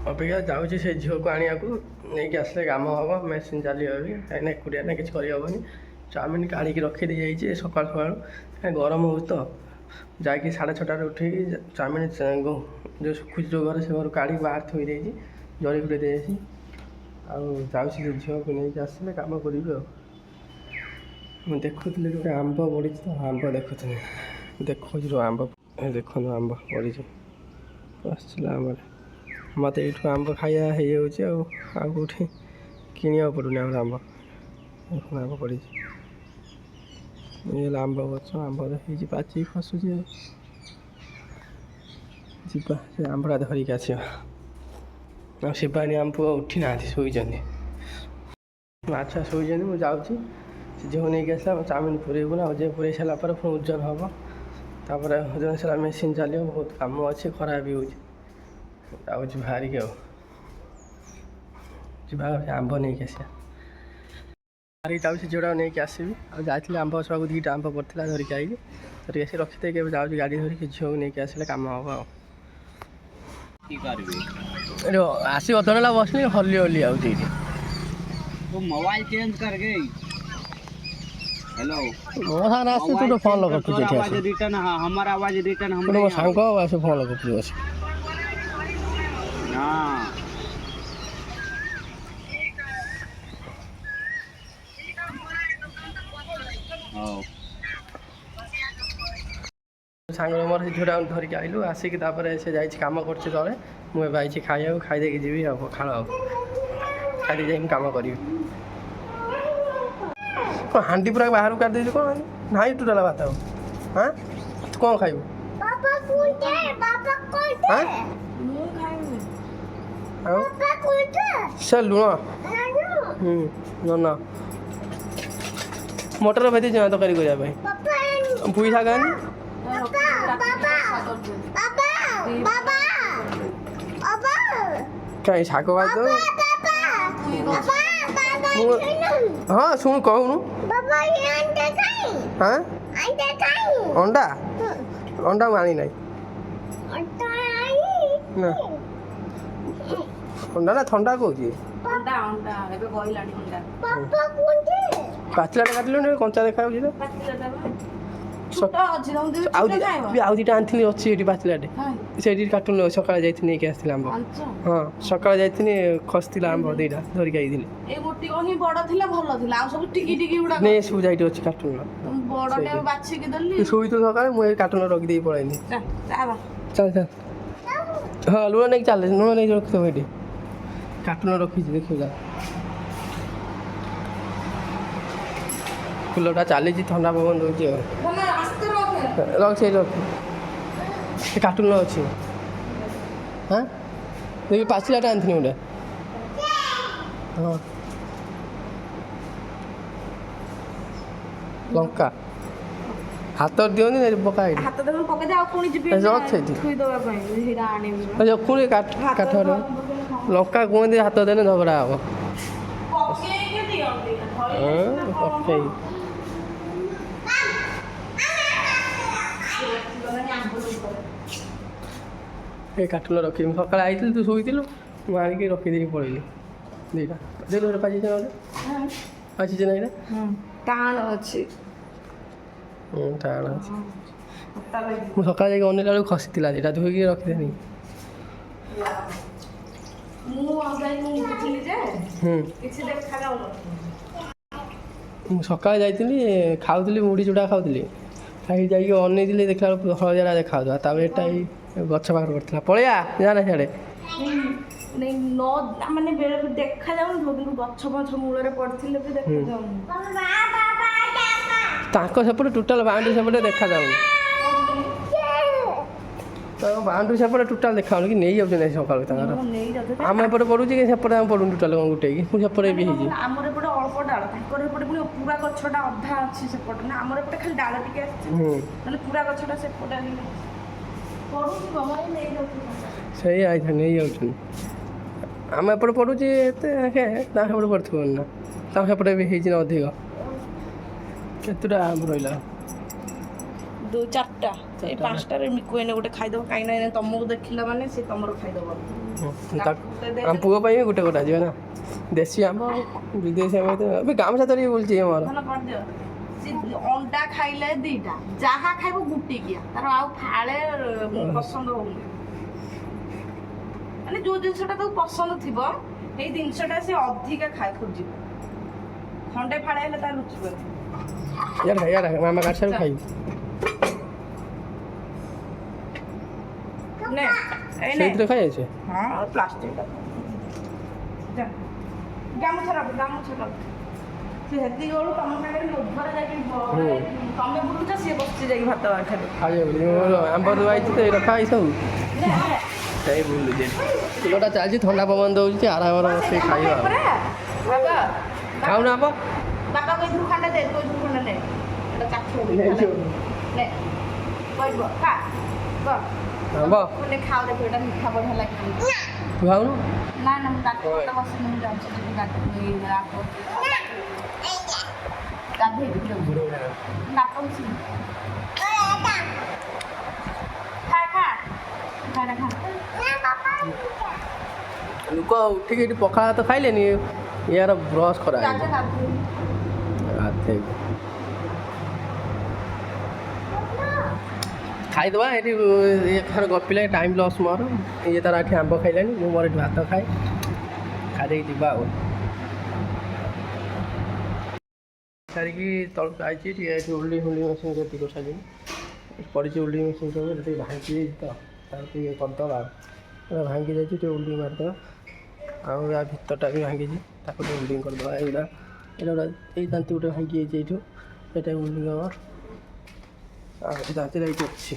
ଅପେକ୍ଷା ଯାଉଛି ସେ ଝିଅକୁ ଆଣିବାକୁ ନେଇକି ଆସିଲେ କାମ ହେବ ମେସିନ୍ ଚାଲିବ ବି କାହିଁକିନା ଏକୁଟିଆ ନା କିଛି କରିହେବନି। ଚାଉମିନ କାଢ଼ିକି ରଖିଦେଇଯାଇଛି ସକାଳୁ ସକାଳୁ କାହିଁକି ଗରମ ହେଉଛି ତ ଯାଇକି 6:30ରେ ଉଠିକି ଚାଉମିନ ଯେଉଁ ଶୁଖୁଛି ଯେଉଁ ଘରେ ସେ ଘରୁ କାଢ଼ିକି ବାହାର ଥୋଇ ଦେଇଛି ଜରି ଫୁଟେଇ ଦେଇଯାଇଛି। ଆଉ ଯାଉଛି ସେ ଝିଅକୁ ନେଇକି ଆସିଲେ କାମ କରିବି ଆଉ। ମୁଁ ଦେଖୁଥିଲି ଗୋଟେ ଆମ୍ବ ବଢ଼ିଛି ତ ଆମ୍ବ ଦେଖୁଥିଲି ଦେଖୁଛି ଆମ୍ବ ଦେଖନ୍ତୁ ଆମ୍ବ ବଢ଼ିଛି ଆସିଥିଲା ଆମ୍ବରେ ମୋତେ ଏଇଠୁ ଆମ୍ବ ଖାଇବା ହେଇଯାଉଛି ଆଉ କେଉଁଠି କିଣିବାକୁ ପଡ଼ୁନି ଆମର ଆମ୍ବ ଦେଖନ୍ତୁ ଆମ୍ବ ପଡ଼ିଛି ଏ ହେଲା ଆମ୍ବ ଗଛ ଆମ୍ବ ହେଇଛି ପାଚିକି ଖସୁଛି ଆଉ ଯିବା ସେ ଆମ୍ବଟା ଧରିକି ଆସିବା। ଆଉ ଶିବାନୀ ଆମ ପୁଅ ଉଠି ନାହାନ୍ତି ଶୋଇଛନ୍ତି ଆଚ୍ଛା ଶୋଇଛନ୍ତି ମୁଁ ଯାଉଛି ସେ ଝିଅକୁ ନେଇକି ଆସିଲା ଚାଉମିନ ପୁରେଇବୁ ନା ଯେ ପୁରେଇ ସାରିଲା ପରେ ପୁଣି ଓଜନ ହେବ ତାପରେ ଓଜନ ସାରା ମେସିନ୍ ଚାଲିବ ବହୁତ କାମ ଅଛି ଖରାପ ବି ହେଉଛି ଯାଉଛି ବାହାରିକି ଆଉ ଯିବା ଆମ୍ବ ନେଇକି ଆସିବା ବାହାରିକି ଯାଉଛି ସେ ଝିଅଟାକୁ ନେଇକି ଆସିବି ଆଉ ଯାଇଥିଲି ଆମ୍ବ ଗଛ ପାଖକୁ 2ଟା ଆମ୍ବ ପଡ଼ିଥିଲା ଧରିକି ଆସି ରଖିଦେଇକି ଏବେ ଯାଉଛି ଗାଡ଼ି ଧରିକି ଝିଅକୁ ନେଇକି ଆସିଲେ କାମ ହେବ ଆଉ ଆସି ଅଧଘଣ୍ଟା ହେଲା ବସିନି ହଲି ହଲି ଆଉଛି ଏଇଠି मोबाइल चेंज कर गई हेलो ମୋ ସାଙ୍ଗରେ ଆସି ତୁ ତ ଫୋନ୍ ଲଗାଉଛୁ ଏଠି ଆସି रिटर्न हमारा आवाज रिटर्न हम ମୋ ସାଙ୍ଗ ଆସି ଫୋନ୍ ଲଗାଉଛୁ ଆସି हाँ ସାଙ୍ଗରେ ମୋର ସେ ଝିଅଟାକୁ ଧରିକି ଆଇଲୁ ଆସିକି ତାପରେ ସେ ଯାଇଛି କାମ କରୁଛି ତଳେ ମୁଁ ଏବେ ଆଇଛି ଖାଇବାକୁ ଖାଇଦେଇକି ଯିବି ଆଉ ପଖାଳ ଆଉ ଖାଇଦେଇ ଯାଇକି କାମ କରିବି। କ'ଣ ହାଣ୍ଡି ପୁରା ବାହାରକୁ କାଢ଼ିଦେଇଛୁ କ'ଣ ନାହିଁ ଟୋଟାଲ ଭାତ ଆଉ ହାଁ ତୁ କ'ଣ ଖାଇବୁ ଆଉ ସେ ଲୁଣ ନା ମଟର ଭେଦେଇଛି ନା ତରକାରୀ କରିବା ପାଇଁ ପୁଇ ଶାଗ ଆଣି କାହିଁ ଶାଗ ଭାତ ହଁ ଶୁଣୁ କହୁନୁ ହଁ ଅଣ୍ଡା ଅଣ୍ଡା ମୁଁ ଆଣି ନାହିଁ ନା ଅଣ୍ଡା ନା ଥଣ୍ଡା କହୁଛି ପାଚିଲାଟା କାଟିଲୁନି କଞ୍ଚା ଦେଖାଯାଉଛି ଆଉ ଦୁଇଟା ଆଣିଥିଲି ଅଛି ଏଠି ପାଚିଲାଟେ ସେଇଠି କାଟୁନି ସକାଳେ ଯାଇଥିଲି ନେଇକି ଆସିଥିଲି ଆମ୍ବ ହଁ ସକାଳେ ଯାଇଥିଲି ଖସିଥିଲା ଆମ୍ବ 2ଟା ଧରିକି ଆଇଥିଲି ନେଇ ସବୁ ଯାଇଠି ଅଛି କାଟୁନ ଶୋଇଥିଲୁ ସକାଳେ ମୁଁ ଏଇ କାଟୁନ ରଖିଦେଇକି ପଳେଇଲି ଚାଲ ଚାଲ ହଁ ଲୁଣ ନେଇକି ଚାଲେ ଲୁଣ ନେଇକି ରଖିଥିବ ଏଠି କାଟୁନ ରଖିଛି ଦେଖିବୁ ଯା ଫୁଲଟା ଚାଲିଛି ଥଣ୍ଡା ପବନ ଦେଉଛି ଆଉ ରଖ ସେଇ ରଖ ସେ କାର୍ଟୁନ ଅଛି ହଁ ଦେଖି ପାଚିଲାଟା ଆଣିଥିଲି ଗୋଟେ ହଁ ଲଙ୍କା ହାତ ଦିଅନି ପକା ଏଇଠି ରଖ ସେଇଠି ପୁଣି କାଠରେ ଲଙ୍କା କୁହନ୍ତି ହାତ ଦେଲେ ଝଗଡ଼ା ହବ ପକେଇ ଏ କାର୍ଟୁନ ରଖିବି ସକାଳେ ଆଇଥିଲି ତୁ ଶୋଇଥିଲୁ ମୁଁ ଆଣିକି ରଖିଦେଇକି ପଳେଇଲି 2ଟା ଗୋଟେ ପାଚିଛି ନା ପାଚିଛି ନା ଏଇଟା ଟାଣ ଅଛି ଟାଣ ଅଛି ମୁଁ ସକାଳେ ଯାଇକି ଅନେଇଲା ବେଳକୁ ଖସିଥିଲା 2ଟା ଧୋଇକି ରଖିଦେନି ମୁଁ ସକାଳେ ଯାଇଥିଲି ଖାଉଥିଲି ମୁଢ଼ି ଚୁଡ଼ା ଖାଉଥିଲି ଖାଇକି ଯାଇକି ଅନେଇଥିଲି ଦେଖିଲା ବେଳକୁ ହଳଦିଆ ଦେଖାଯାଉଥିଲା ତାପରେ ଏଇଟା ଏଇ ଗଛ ପାଖରେ ପଡ଼ିଥିଲା ପଳେଇଆ ଯାନା ସିଆଡ଼େ ମାନେ ବେଳେ ବେଳେ ଦେଖାଯାଉନି କିନ୍ତୁ ଗଛ ପଛ ମୂଳରେ ପଡ଼ିଥିଲେ ବି ଦେଖାଯାଉନି ତାଙ୍କ ସେପଟେ ଟୋଟାଲ ବାଉଣ୍ଡ୍ରି ସେପଟେ ଦେଖାଯାଉନି ତାଙ୍କ ବାଉଣ୍ଡ୍ରି ସେପଟେ ଟୋଟାଲ ଦେଖାଯାଉନି କି ନେଇଯାଉଛନ୍ତି ସକାଳୁ ତାଙ୍କର ଆମ ଏପଟେ ପଡ଼ୁଛି କି ସେପଟେ ଆମେ ପଡ଼ୁନି ଟୋଟାଲ କ'ଣ ଗୋଟେକି ପୁଣି ସେପଟେ ବି ହେଇଛି ଆମର ଏପଟେ ଅଳ୍ପ ଡାଳ ତାଙ୍କର ଏପଟେ ପୁଣି ପୁରା ଗଛଟା ଅଧା ଅଛି ସେପଟେ ନା ଆମର ଏପଟେ ଖାଲି ଡାଳ ଟିକେ ଆସିଛି ମାନେ ପୁରା ଗଛଟା ସେପଟେ ସେଇ ଆଇଥା ନେଇଯାଉଛନ୍ତି ଆମ ଏପଟେ ପଡ଼ୁଛି ଏତେ ତାଙ୍କ ସେପଟେ ପଡ଼ୁଥିବ ନା ତାଙ୍କ ସେପଟେ ବି ହେଇଛି ନା ଅଧିକ କେତେଟା ଆମ୍ବ ରହିଲା 2 4ଟା ଏଇ 5ଟାରେ ମିକୁ ଏନେ ଗୋଟେ ଖାଇଦେବ କାହିଁକି ନା ଏନେ ତମକୁ ଦେଖିଲା ମାନେ ସେ ତମର ଖାଇଦେବ ଆମ ପୁଅ ପାଇଁ ବି ଗୋଟେ ଗୋଟେ ଯିବ ନା ଦେଶୀ ଆମ୍ବ ବିଦେଶୀ ଆମ୍ବ ତ ଏବେ ଗାମୁଛା ଧରିକି ବୁଲୁଛି ଆମର ଭଲ କରିଦିଅ ସେ ଅଣ୍ଡା ଖାଇଲେ 2ଟା ଯାହା ଖାଇବ ଗୁଟିକିଆ ତାର ଆଉ ଫାଳେ ପସନ୍ଦ ହଉନି ମାନେ ଯୋଉ ଜିନିଷଟା ତାକୁ ପସନ୍ଦ ଥିବ ସେଇ ଜିନିଷଟା ସେ ଅଧିକା ଖୋଜିବ ଖଣ୍ଡେ ଫାଳେ ହେଲେ ତାର ରୁଚିବନି ଇଆଡ଼େ ମାମା କାଠାରୁ ଖାଇବୁ ନେ ଏଇ ନେ ସେଇଥିରେ ଖାଇଯାଉଛି ହଁ ପ୍ଲାଷ୍ଟିକଟା ଯା ଗାମୁଛା ରଖ ସେ ସେତିକି ବେଳୁ ତମ ସାଙ୍ଗରେ ଲୋଭରେ ଯାଇକି ତମେ ବୁଲୁଛ ସିଏ ବସୁଛି ଯାଇକି ଭାତ ଖାଇବ ଖାଇବ ଆମ୍ବ ଦୁଆଇଛି ତ ରଖା ହେଇ ସବୁ ସେଇ ବୁଲୁଛି କିଲୋଟା ଚାଲିଛି ଥଣ୍ଡା ପବନ ଦେଉଛି ଆରାମରେ ବସିକି ଖାଇବା ଖାଉନା ଆମ୍ବ ବାପା କହିଥିଲୁ ଖଣ୍ଡେ ଦେ କହିଥିଲୁ ଖଣ୍ଡେ ନେ ଏଟା ଚାଖିବ ନେ କହିବ ଖା ଆମ୍ବ ନେ ଖାଅ ଦେଖ ଏଟା ମିଠା ବଢ଼ିଆ ଲାଗିବ ତୁ ଖାଉନୁ ନା ନା ମୁଁ ଗାଧୋଇ ବସିନି ମୁଁ ଯାଉଛି ଟିକେ ଗାଧୋଇ ଦାନ୍ତ ବସିନି ଲୋକ ଉଠିକି ଏଠି ପଖାଳ ଭାତ ଖାଇଲେନି ୟାର ବ୍ରସ୍ ଖରା ଖାଇଦେବା ଏଠି ଏଥର ଗପିଲେ ଟାଇମ୍ ଲସ୍ ମୋର ଇଏ ତାର ଏଠି ଆମ୍ବ ଖାଇଲାଣି ମୁଁ ମୋର ଏଠି ଭାତ ଖାଏ ଖାଇଦେଇକି ଯିବା ଆଉ ସାରିକି ତଳକୁ ଆଇଛି ଟିକେ ଏଠି ଓଲ୍ଡିଂ ମେସିନ୍ ଯେତିକି କରିସାରିଲିଣି ପଡ଼ିଛି ଓଲ୍ଡିଂ ମେସିନ୍ ସବୁ ଟିକେ ଭାଙ୍ଗି ଯାଇଛି ତ ତାକୁ ଟିକେ କରିଦେବା ଭାଙ୍ଗି ଯାଇଛି ଟିକେ ଓଲ୍ଡିଂ ମାରିଦେବା ଆଉ ୟା ଭିତରଟା ବି ଭାଙ୍ଗିଛି ତାକୁ ଟିକେ ଓଲ୍ଡିଂ କରିଦେବା ଏଇଟା ଏଇ ଦାନ୍ତୀ ଗୋଟେ ଭାଙ୍ଗି ଯାଇଛି ଏଇଠୁ ଏଇଟା ଓଲ୍ଡିଂ ହେବ ଆଉ ଦାନ୍ତିରେ ଏଇଠି ଅଛି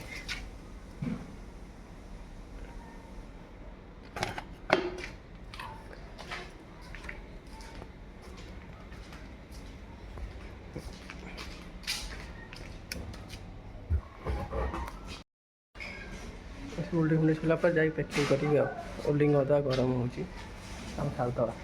ଓଲ୍ଡିଂ ସରିଲା ପରେ ଯାଇକି ପ୍ୟାକିଂ କରିବି ଆଉ ଓଲ୍ଡିଂ ଅଧା ଗରମ ହେଉଛି ଆମେ ଛାଡ଼ିଦେବା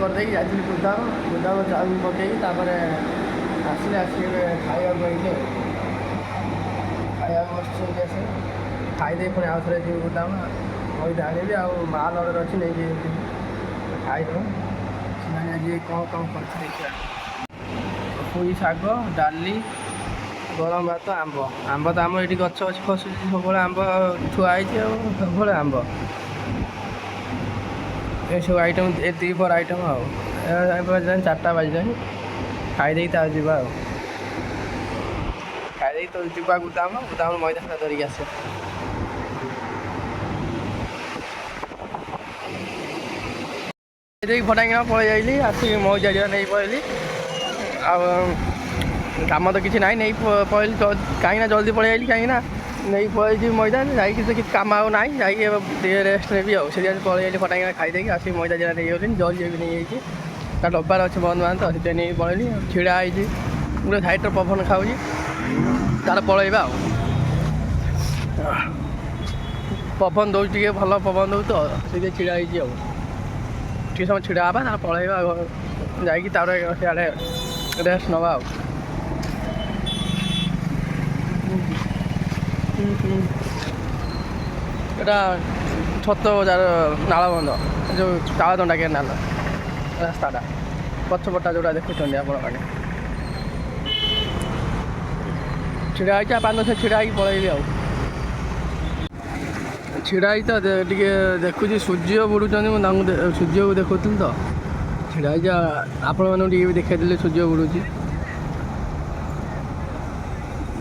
କରିଦେଇକି ଯାଇଥିଲି ଗୋଦାମ ଚାଉମିନ ପକେଇକି ତାପରେ ଆସିଲେ ଖାଇବାକୁ ଆଇଲେ ଖାଇବାକୁ ବସିଛନ୍ତି ଆସି ଖାଇଦେଇ ପୁଣି ଆଉ ଥରେ ଯିବି ଗୋଦାମ ମଇଦା ଆଣିବି ଆଉ ମାଲ ଅର୍ଡ଼ର ଅଛି ନେଇକି ଯିବି ଖାଇଦେବ ସେମାନେ ଆଜି କ'ଣ କରିଛି ଦେଖିବା ପୋଇ ଶାଗ ଡାଲି ଗରମ ଭାତ ଆମ୍ବ ତ ଆମର ଏଠି ଗଛ ଅଛି ଖସୁଛି ସବୁବେଳେ ଆମ୍ବ ଥୁଆ ହେଇଛି ଆଉ ସବୁବେଳେ ଆମ୍ବ ଏସବୁ ଆଇଟମ୍ ଏ ଦ୍ୱିପହର ଆଇଟମ୍ ଆଉ ବାଜିଲାଣି 4ଟା ବାଜିଲାଣି ଖାଇଦେଇ ତା ଯିବା ଆଉ ଖାଇଦେଇ ତ ଯିବା ଗୁଦାମରୁ ମଇଦା ଫଇଦା ଧରିକି ଆସିବା। ଦେଇକି ଫଟାକିନା ପଳେଇ ଯାଇଲି ଆସିକି ମଇଦା ଯିବା ନେଇ ପଳେଇଲି ଆଉ କାମ ତ କିଛି ନାହିଁ ନେଇ ପଳେଇଲି କାହିଁକିନା ଜଲ୍ଦି ପଳେଇ ଯାଇଲି କାହିଁକିନା ନେଇ ପଳେଇଛି ମଇଦା ଯାଇକି ତ କିଛି କାମ ଆଉ ନାହିଁ ଯାଇକି ଏବେ ଟିକେ ରେଷ୍ଟ ନେବି ଆଉ ସେଥିପାଇଁ ପଳେଇ ଯାଇଲି ଫଟାକିନା ଖାଇଦେଇକି ଆସିକି ମଇଦା ଜିରା ନେଇଗଲିଣି ଜଲ୍ଦି ବି ନେଇଯାଇଛି ତା ଡବାର ଅଛି ବନ୍ଦ ବାନ୍ଧ ତ ସେଥିପାଇଁ ନେଇକି ପଳେଇଲି ଛିଡ଼ା ହେଇଛି ଗୋଟେ ସାଇଡ଼୍ରେ ପବନ ଖାଉଛି ତାର ପଳେଇବା ଆଉ ପବନ ଦେଉଛି ଟିକେ ଭଲ ପବନ ଦେଉଛି ତ ସେଥିପାଇଁ ଛିଡ଼ା ହେଇଛି ଆଉ ଟିକେ ସମୟ ଛିଡ଼ା ହେବା ତାର ପଳେଇବା ଯାଇକି ତାପରେ ସିଆଡ଼େ ରେଷ୍ଟ ନେବା ଆଉ ଏଇଟା ଛତ ବଜାର ନାଳବନ୍ଧ ଯେଉଁ ତାଳଦଣ୍ଡା କେନାଲ ରାସ୍ତାଟା ପଛପଟା ଯେଉଁଟା ଦେଖୁଛନ୍ତି ଆପଣମାନେ ଛିଡ଼ା ହେଇଛି ଆଉ 5 ମିନିଟ୍ ଛିଡ଼ା ହେଇକି ପଳେଇବି ଆଉ ଛିଡ଼ା ହେଇଛି ତ ଟିକେ ଦେଖୁଛି ସୂର୍ଯ୍ୟ ବୁଡ଼ୁଛନ୍ତି ମୁଁ ତାଙ୍କୁ ସୂର୍ଯ୍ୟକୁ ଦେଖୁଥିଲି ତ ଛିଡ଼ା ହେଇଛି ଆପଣମାନଙ୍କୁ ଟିକେ ବି ଦେଖେଇଦେଲି ସୂର୍ଯ୍ୟ ବୁଡ଼ୁଛି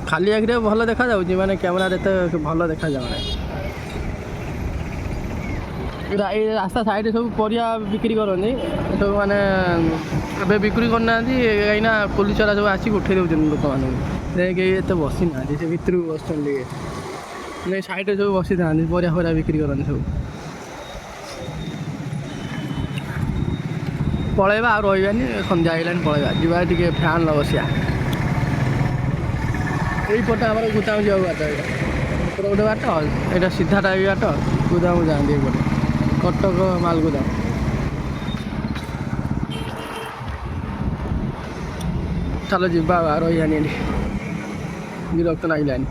ଖାଲି ଆଖିରେ ଭଲ ଦେଖାଯାଉଛି ମାନେ କ୍ୟାମେରାରେ ଏତେ ଭଲ ଦେଖାଯାଉନାହିଁ ଏଇ ରାସ୍ତା ସାଇଡ଼ରେ ସବୁ ପରିବା ବିକ୍ରି କରନ୍ତି ସବୁ ମାନେ ଏବେ ବିକ୍ରି କରୁନାହାନ୍ତି କାହିଁକିନା ପୋଲିସ ବାଲା ସବୁ ଆସିକି ଉଠେଇ ଦେଉଛନ୍ତି ଲୋକମାନଙ୍କୁ କେହି ଏତେ ବସିନାହାନ୍ତି ସେ ଭିତରକୁ ବସୁଛନ୍ତି ଟିକେ ସାଇଡ଼ରେ ସବୁ ବସିଥାନ୍ତି ପରିବା ବିକ୍ରି କରନ୍ତି ସବୁ ପଳେଇବା ଆଉ ରହିବାନି ସନ୍ଧ୍ୟା ହେଇଗଲାଣି ପଳେଇବା ଯିବା ଟିକେ ଫ୍ୟାନ୍ ନ ବସିବା ଏଇପଟେ ଆମର ଗୁଦାମ ଯିବାକୁ ବାଟ ଏଇଟା ଗୋଟେ ବାଟ ଏଇଟା ସିଧାଟା ବି ବାଟ ଗୁଦାମ ଯାଆନ୍ତି ଏଇପଟେ କଟକ ମାଲ ଗୁଦାମ ଚାଲ ଯିବା ଆଉ ରହିବାନି ଏଠି ବିରକ୍ତ ଲାଗିଲାନି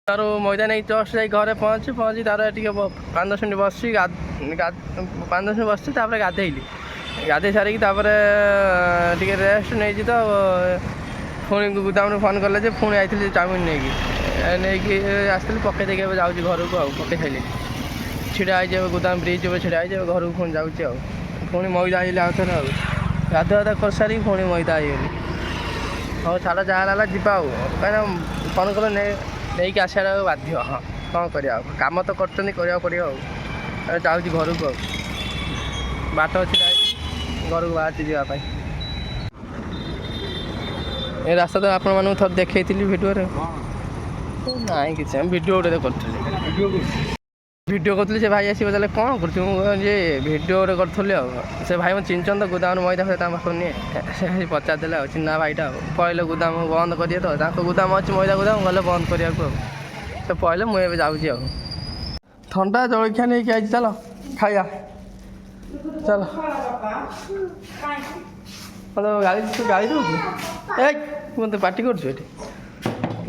ତାର ମଇଦା ନେଇ ଜଷ୍ଟ ଯାଇ ଘରେ ପହଞ୍ଚି ତାର ଟିକେ 5-10 ମିନିଟ୍ ବସି 5-10 ମିନିଟ୍ ବସିଛି ତାପରେ ଗାଧେଇ ସାରିକି ତାପରେ ଟିକେ ରେଷ୍ଟ ନେଇଛି ତ ପୁଣି ଗୁଦାମରୁ ଫୋନ୍ କଲେ ଯେ ପୁଣି ଆସିଥିଲି ଚାଉମିନ ନେଇକି ଆସିଥିଲି ପକେଇ ଦେଇକି ଏବେ ଯାଉଛି ଘରକୁ ଆଉ ପକେଇ ସାରିଲିଣି ଛିଡ଼ା ହେଇଛି ଏବେ ଗୁଦାମ ବ୍ରିଜ୍ ଉପରେ ଛିଡ଼ା ହେଇଛି ଏବେ ଘରକୁ ପୁଣି ଯାଉଛି ଆଉ ପୁଣି ମଇଦା ଆଇଲି ଆଉ ଥରେ ଆଉ ଗାଧୁଆ କରିସାରିକି ପୁଣି ମଇଦା ହେଇଗଲି ହଉ ଛାଡ଼ ଯାହା ହେଲା ଯିବା ଆଉ କାହିଁକିନା ଫୋନ୍ କଲେ ନେଇକି ଆସିବାଟା ବାଧ୍ୟ ହଁ କ'ଣ କରିବା ଆଉ କାମ ତ କରୁଛନ୍ତି କରିବାକୁ ପଡ଼ିବ ଆଉ ଯାଉଛି ଘରକୁ ଆଉ ବାଟ ଛିଡ଼ା ହେଇଛି ଘରକୁ ବାହାରିଛି ଯିବା ପାଇଁ ଏ ରାସ୍ତା ତ ଆପଣମାନଙ୍କୁ ଥରେ ଦେଖେଇଥିଲି ଭିଡ଼ିଓରେ ନାଇଁ କିଛି ଆମେ ଭିଡ଼ିଓ ଗୋଟେ କରିଥିଲି ଭିଡ଼ିଓ କରୁଥିଲି ସେ ଭାଇ ଆସି ପଚାରିଲେ କ'ଣ କରୁଛୁ ମୁଁ ଯେ ଭିଡ଼ିଓ ଗୋଟେ କରୁଥିଲି ଆଉ ସେ ଭାଇ ମୁଁ ଚିହ୍ନିଛନ୍ତି ତ ଗୁଦାମରୁ ମଇଦା ଫଇଦା ତାଙ୍କ ପାଖରୁ ନିଏ ସେ ପଚାରିଦେଲେ ଆଉ ଚିହ୍ନା ଭାଇଟା ଆଉ ପଳେଇଲେ ଗୁଦାମ ବନ୍ଦ କରିବେ ତ ତାଙ୍କ ଗୁଦାମ ଅଛି ମଇଦା ଗୁଦାମ ଗଲେ ବନ୍ଦ କରିବାକୁ ଆଉ ସେ ପଳେଇଲେ ମୁଁ ଏବେ ଯାଉଛି ଆଉ ଥଣ୍ଡା ଜଳଖିଆ ନେଇକି ଆଇଛି ଚାଲ ଖାଇବା ଚାଲ ଗାଳି ଦେଉଛୁ ମୋତେ ପାଟି କରୁଛୁ ଏଠି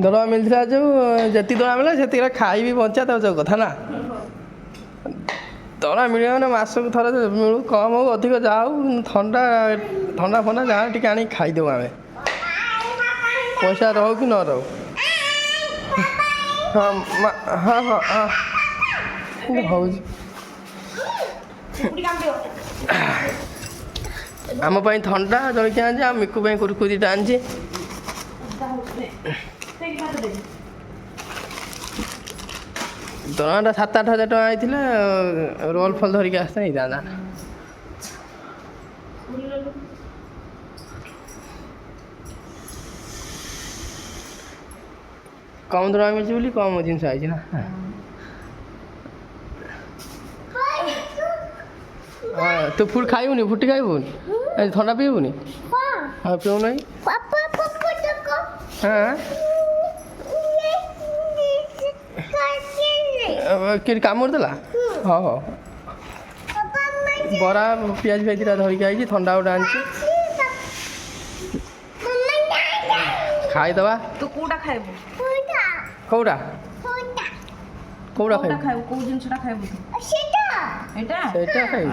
ଦରମା ମିଳିଥିଲା ଯେଉଁ ଯେତିକି ଦରମା ମିଳିଲା ସେତିକି ଖାଇବି ବଞ୍ଚା ତ ଯୋଉ କଥା ନା ଦରମା ମିଳିବ ନା ମାସକୁ ଥରେ ମିଳୁ କମ୍ ହଉ ଅଧିକ ଯାହା ହଉ ଥଣ୍ଡା ଫଣ୍ଡା ଯାହା ଟିକେ ଆଣିକି ଖାଇଦେବୁ ଆମେ ପଇସା ରହୁ କି ନ ରହୁ ହଁ ହେଉଛି ଆମ ପାଇଁ ଥଣ୍ଡା ଜଳଖିଆ ଆଣିଛି ଆଉ ମିକୁ ପାଇଁ କୁରୁକୁରିଟା ଆଣିଛି ଦରମାଟା 7-8 ହଜାର ଟଙ୍କା ହେଇଥିଲେ ରୋଲ୍ ଫଲ୍ ଧରିକି ଆସିତେ ହେଇଥାନ୍ତା କମ୍ ଦରମା ମିଳୁଛି ବୋଲି କମ୍ ଜିନିଷ ଆଇଛି ନା ହଁ ତୁ ଖାଇବୁନି ଫୁଟି ଖାଇବୁନି ଥଣ୍ଡା ପିଇବୁନି ହଁ ପିଉନାହିଁ ହଁ କାମୁଡ଼ି ଦେଲା ହଉ ବରା ପିଆଜ ଫିଆଜ ଧରିକି ଆଇଛି ଥଣ୍ଡା ଗୋଟେ ଆଣିଛି ଖାଇଦେବା ତୁ କୋଉଟା ଖାଇବୁ କୋଉଟା ଖାଇବୁ କୋଉ ଜିନିଷଟା ଖାଇବୁ ଏଇଟା ଖାଇବୁ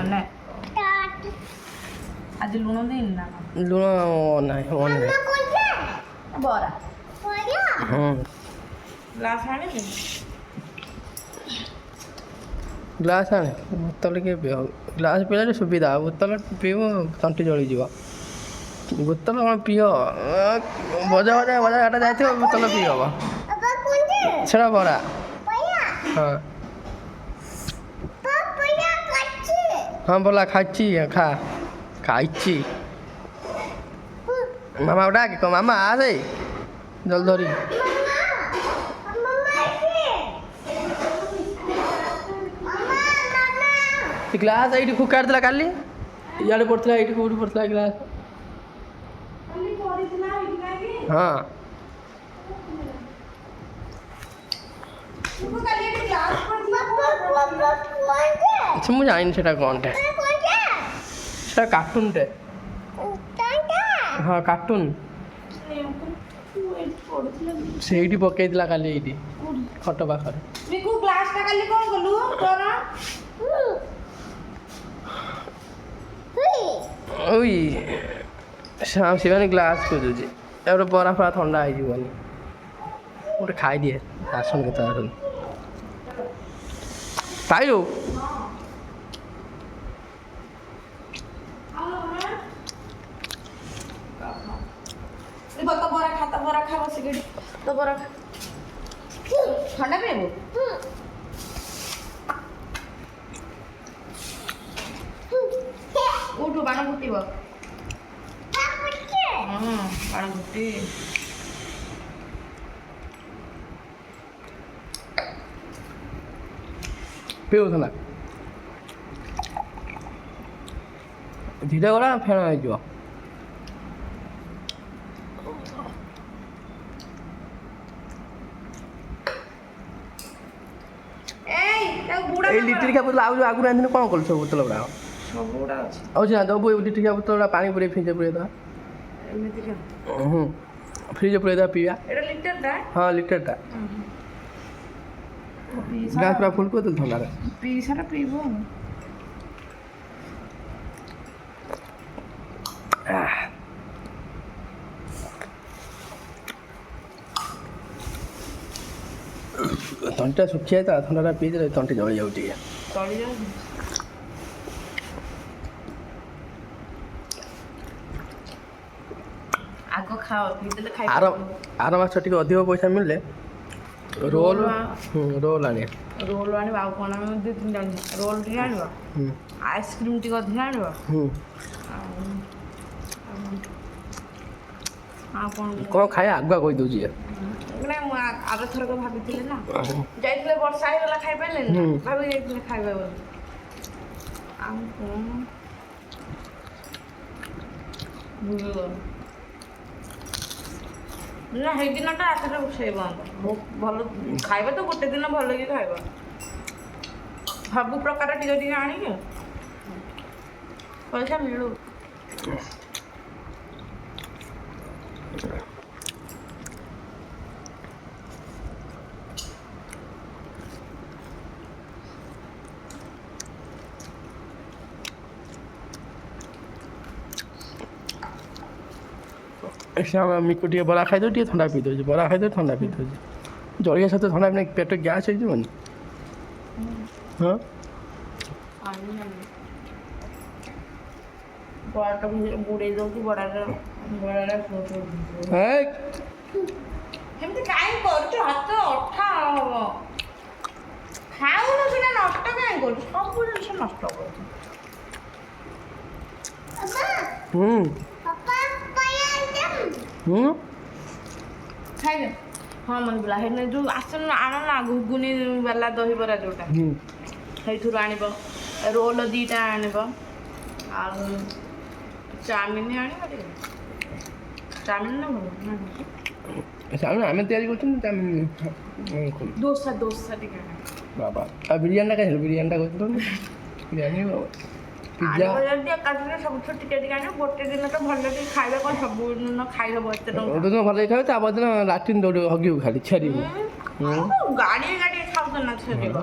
ଆଜି ଲୁଣ ଦେଇନି ନା ଲୁଣ ନାହିଁ ବରା ହୁଁ ଗ୍ଲାସ୍ ଆଣିବି ଗ୍ଲାସ୍ ଆଣେ ବୋତଲ କିଏ ପିଅ ଗ୍ଲାସ୍ ପିଇଲେ ସୁବିଧା ବୋତଲ ପିଇବ ତଣ୍ଟି ଜଳିଯିବ ବୋତଲ କ'ଣ ପିଅ ଭଜା ଘାଟା ଯାଇଥିବ ବୋତଲ ପିଇ ହବ ସେଟା ବରା ହଁ ହଁ ବୋଲା ଖାଇଛି ଖା ଖାଇଛି ମାମା ଡାକେ କହ ମାମା ଆସେ ଜଲ୍ଦି ଧରି ଗ୍ଲାସ୍ ଏଇଠି ଫୁକାଡ଼ିଥିଲା କାଲି ଇଆଡ଼େ ପଡ଼ିଥିଲା ଏଇଠି କେଉଁଠି ପଡ଼ିଥିଲା ଗ୍ଲାସ୍ ହଁ ସେ ମୁଁ ଜାଣିନି ସେଟା କ'ଣଟେ ସେଟା କାର୍ଟୁନଟେ ହଁ କାର୍ଟୁନ ସେଇଠି ପକେଇଥିଲା କାଲି ଏଇଠି ଖଟ ପାଖରେ ଗ୍ଲାସ୍ଟା କାଲି କ'ଣ କଲୁ ତୋର ଓଇ ସେମାନେ ଗ୍ଲାସ୍ ଖୋଜୁଛି ତାପରେ ବରା ଫରା ଥଣ୍ଡା ହେଇଯିବନି ଗୋଟେ ଖାଇଦିଏ ଆସନ କେତେ ଆସନ ପାଇଲୁ ତ ବରା ଖା ତ ବରା ଖା ବସିକି ତ ବରା ଖା ଥଣ୍ଡା ପିଇବୁ ଉଠୁ ବାଣ ଫୁଟିବ ବାଣ ଫୁଟି ପିଉଥିଲା ଧୀରେ ଗଲା ଫେଣ ହେଇଯିବ ଏଇ ଲିଟରିକା ବୋତଲ ଆଉ ଯେଉଁ ଆଗରୁ ଆଣିଥିଲି କ'ଣ କଲୁ ସବୁ ବୋତଲ ଗୁଡ଼ାକ ସବୁଗୁଡ଼ା ଅଛି ଆଉ ସିନା ଦେବୁ ଲିଟରିକା ବୋତଲ ଗୁଡ଼ା ପାଣି ପୁରେଇ ଫ୍ରିଜ୍ରେ ପୁରେଇ ଦେବା ଏମିତିକା ଫ୍ରିଜ୍ରେ ପୁରେଇ ଦେବା ପିଇବା ଏଇଟା ଲିଟରଟା ହଁ ଲିଟରଟା ଗ୍ଲାସ୍ ପୁରା ଫୁଲ୍ କରିଦେଲି ଥଣ୍ଡାରେ ପିଇସାଟା ପିଇବ ତଣ୍ଟିଟା ଶୁଖି ଯାଇଥିଲା ଥଣ୍ଡାଟା ପିଇଦେଲେ ତଣ୍ଟି ଜଳି ଯାଉଛି ଟିକେ ତଳି ଯାଉଛି ଆଗ ଖାଅ ପିଇଦେଲେ ଖାଇ ଆର ମାସ ଟିକେ ଅଧିକ ପଇସା ମିଳିଲେ ରୋଲ୍ ରୋଲ୍ ଆଣିବା ରୋଲ୍ ଆଣିବ ଆଉ କ'ଣ ଆମେ 2-3ଟା ଆଣିବା ରୋଲ୍ ଟିକେ ଆଣିବ ଆଇସ୍କ୍ରିମ୍ ଟିକେ ଅଧିକ ଆଣିବ ଆଉ କ'ଣ ଖାଇବା ଆଗୁଆ କହିଦେଉଛି ମାନେ ମୁଁ ଆରଥରକ ଭାବିଥିଲି ନା ଯାଇଥିଲେ ବର୍ଷା ହେଇଗଲା ଖାଇପାରିଲେନି ନା ଭାବି ଯାଇଥିଲେ ଖାଇବା ବୋଲି ଆଉ କ'ଣ ଭୁଲିଗଲି ନା ସେଇଦିନଟା ରାତିରେ ରୋଷେଇ ବନ୍ଦ ଭଲ ଖାଇବା ତ ଗୋଟେ ଦିନ ଭଲକି ଖାଇବା ସବୁ ପ୍ରକାର ଟିକେ ଟିକେ ଆଣିକି ପଇସା ମିଳୁ ମିକୁ ଟିକେ ବରା ଖାଇଦେଉ ଟିକେ ଥଣ୍ଡା ପିଇ ଦେଉଛି ବରା ଖାଇଦେଉ ଥଣ୍ଡା ପିଇ ଦେଉଛି ଜଳିଆ ସହିତ ଥଣ୍ଡା ପିଇଲେ ପେଟ ଗ୍ୟାସ୍ ହେଇଯିବନି ହଁ ବଡ଼ାଟାକୁ ବୁଡ଼େଇ ଦେଉଛି ବଡ଼ାଟା ଏମିତି କାହିଁ କରୁଛୁ ହାତ ଅଠା ହବ ଖାଉନ ସେଟା ନଷ୍ଟ କାହିଁ କରୁଛୁ ସବୁ ଜିନିଷ ନଷ୍ଟ କରୁଛୁ ଖାଇବେ ହଁ ମନେ ପିଲା ସେଇଦିନ ଯେଉଁ ଆସୁନ ଆଣ ନା ଘୁଗୁନି ବାଲା ଦହିବରା ଯେଉଁଟା ସେଇଥିରୁ ଆଣିବ ରୋଲ୍ 2ଟା ଆଣିବ ଆଉ ଚାଉମିନ ଆଣିବ ଟିକେ ଚାଉମିନ ନା ଭଲ ଚାଉମିନ ଆମେ ତିଆରି କରୁଛୁ ଦୋସା ଟିକେ ଆଣିବ ବାବା ଆଉ ବିରିୟାନୀଟା ଖାଇଥିଲୁ ବିରିୟାନୀଟା କରିଥିଲୁ ବିରିୟାନୀ ପିଜ୍ଜା ଯଦି ଏକାଥରେ ସବୁ ଟିକେ ଟିକେ ଆଣିବ ଗୋଟେ ଦିନ ତ ଭଲ ଟିକେ ଖାଇବା କ'ଣ ସବୁଦିନ ଖାଇହେବ ଏତେ ଟଙ୍କା ଗୋଟେ ଦିନ ଭଲ ଖାଇବ ତା ପରଦିନ ଲାଟ୍ରିନ୍ ଦୌଡ଼ିବ ହଗିବୁ ଖାଲି ଛାଡ଼ିବୁ ଗାଡ଼ିଏ ଖାଉଛ ନା ଛାଡ଼ିବ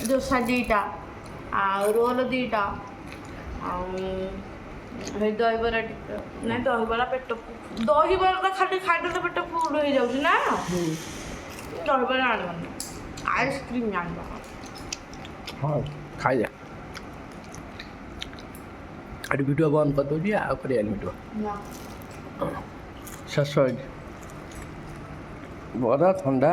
ଦୋସା 2ଟା ଆଉ ରୋଲ୍ 2ଟା ଆଉ ହେଇ ଦହିବରା ଟିକେ ନାଇଁ ଦହିବରା ପେଟ ଦହିବରା ଖାଲି ଖାଇଦେଲେ ପେଟ ଫୁଲ ହେଇଯାଉଛି ନା ଦହିବରା ଆଣିବନି ଆଇସ୍କ୍ରିମ୍ ଆଣିବ ହଁ ଖାଇଯା ଆଠି ଭିଡ଼ିଓ ବନ୍ଦ କରିଦେଉଛି ଆଉ କରିବାନି ଭିଡ଼ିଓ ନା ଶେଷ ହେଇଛି ବରା ଥଣ୍ଡା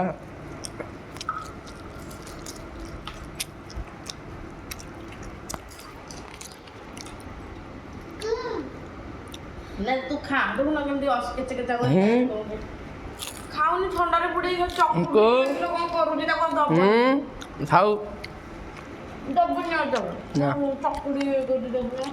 ନା ତୁ ଖା ଦେଖୁନ କେମିତି କେଚେ କେଚା ହୁଁ। ଖାଉନି ଥଣ୍ଡାରେ ବୁଡ଼େଇ ଚକୁଳି ଙ୍କୁ। କଣ କରୁଛି ତାକୁ ଦବ ଥାଉ ଦବୁନି ଆଉ ଦବୁ ନା। ଚକୁଳି କରୁଛି ଦବୁ